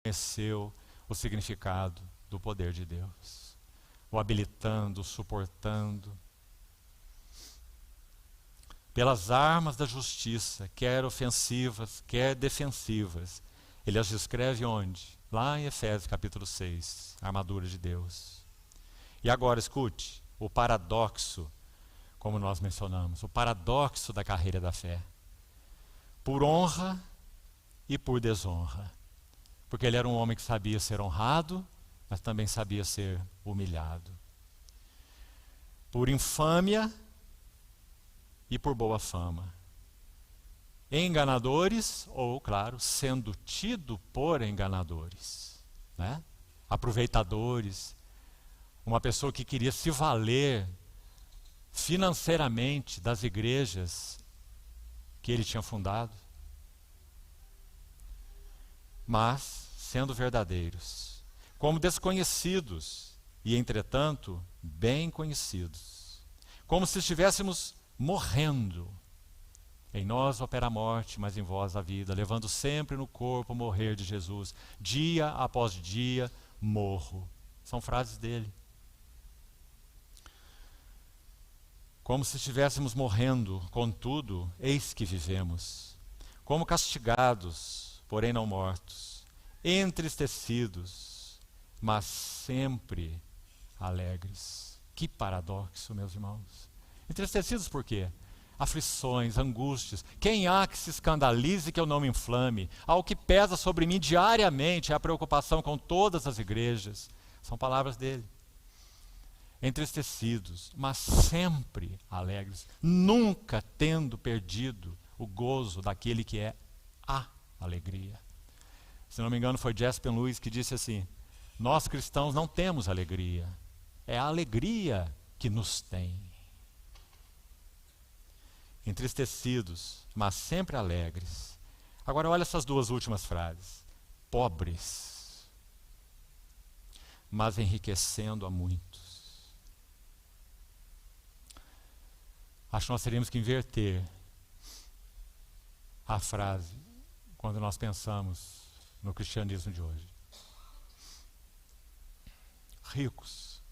conheceu o significado do poder de Deus, o habilitando, o suportando. Pelas armas da justiça, quer ofensivas, quer defensivas. Ele as descreve onde? Lá em Efésios capítulo 6, a armadura de Deus. E agora escute, o paradoxo, como nós mencionamos, o paradoxo da carreira da fé. Por honra e por desonra. Porque ele era um homem que sabia ser honrado, mas também sabia ser humilhado. Por infâmia e por boa fama. Enganadores, ou, claro, sendo tido por enganadores, né? Aproveitadores, uma pessoa que queria se valer financeiramente das igrejas que ele tinha fundado, mas sendo verdadeiros, como desconhecidos e, entretanto, bem conhecidos, como se estivéssemos morrendo. Em nós opera a morte, mas em vós a vida, levando sempre no corpo o morrer de Jesus. Dia após dia morro. São frases dele. Como se estivéssemos morrendo, contudo, eis que vivemos. Como castigados, porém não mortos. Entristecidos, mas sempre alegres. Que paradoxo, meus irmãos. Entristecidos por quê? Aflições, angústias. Quem há que se escandalize que eu não me inflame? Ao que pesa sobre mim diariamente é a preocupação com todas as igrejas. São palavras dele. Entristecidos, mas sempre alegres, nunca tendo perdido o gozo daquele que é a alegria. Se não me engano, foi J.S. Lewis que disse assim: nós cristãos não temos alegria, é a alegria que nos tem. Entristecidos, mas sempre alegres. Agora olha essas duas últimas frases. Pobres, mas enriquecendo a muitos. Acho que nós teríamos que inverter a frase quando nós pensamos no cristianismo de hoje. Ricos,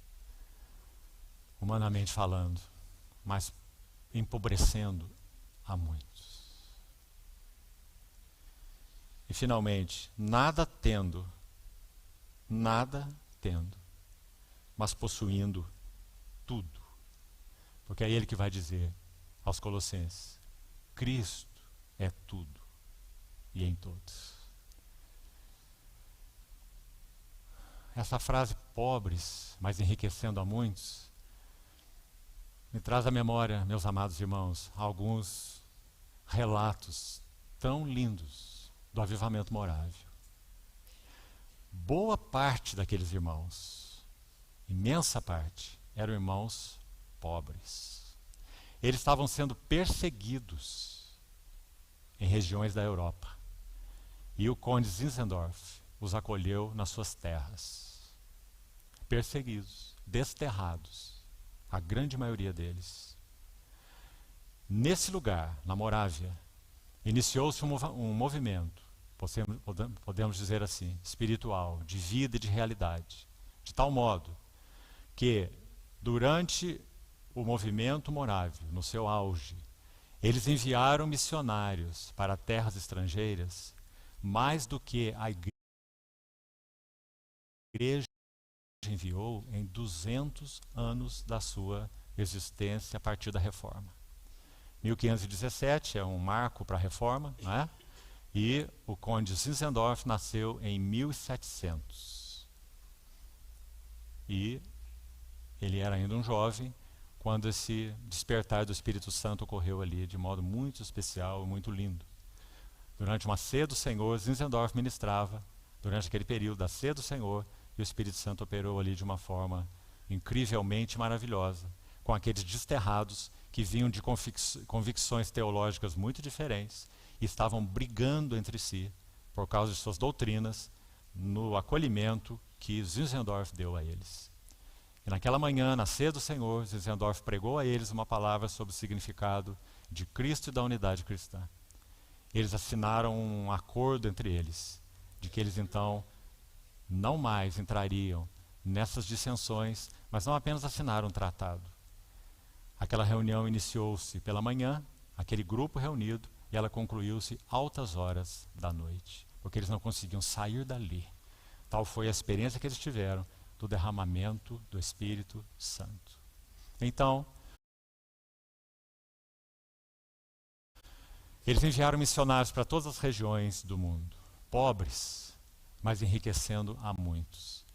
humanamente falando, mas empobrecendo a muitos. E finalmente, nada tendo, mas possuindo tudo. Porque é ele que vai dizer aos Colossenses: Cristo é tudo e em todos. Essa frase, pobres, mas enriquecendo a muitos, me traz à memória, meus amados irmãos, alguns relatos tão lindos do avivamento morável. Boa parte daqueles irmãos, imensa parte, eram irmãos pobres. Eles estavam sendo perseguidos em regiões da Europa. E o conde Zinzendorf os acolheu nas suas terras. Perseguidos, desterrados. A grande maioria deles. Nesse lugar, na Morávia, iniciou-se um movimento, podemos dizer assim, espiritual, de vida e de realidade, de tal modo que, durante o movimento morávio, no seu auge, eles enviaram missionários para terras estrangeiras, mais do que a igreja enviou em 200 anos da sua existência a partir da Reforma. 1517 é um marco para a Reforma, né? E o conde Zinzendorf nasceu em 1700. E ele era ainda um jovem quando esse despertar do Espírito Santo ocorreu ali de modo muito especial e muito lindo. Durante uma ceia do Senhor, Zinzendorf ministrava, durante aquele período da ceia do Senhor, e o Espírito Santo operou ali de uma forma incrivelmente maravilhosa, com aqueles desterrados que vinham de convicções teológicas muito diferentes e estavam brigando entre si por causa de suas doutrinas no acolhimento que Zinzendorf deu a eles. E naquela manhã, na ceia do Senhor, Zinzendorf pregou a eles uma palavra sobre o significado de Cristo e da unidade cristã. Eles assinaram um acordo entre eles, de que eles então não mais entrariam nessas dissensões, mas não apenas assinaram um tratado. Aquela reunião iniciou-se pela manhã, aquele grupo reunido, e ela concluiu-se altas horas da noite, porque eles não conseguiam sair dali. Tal foi a experiência que eles tiveram do derramamento do Espírito Santo. Então, eles enviaram missionários para todas as regiões do mundo, pobres, mas enriquecendo a muitos.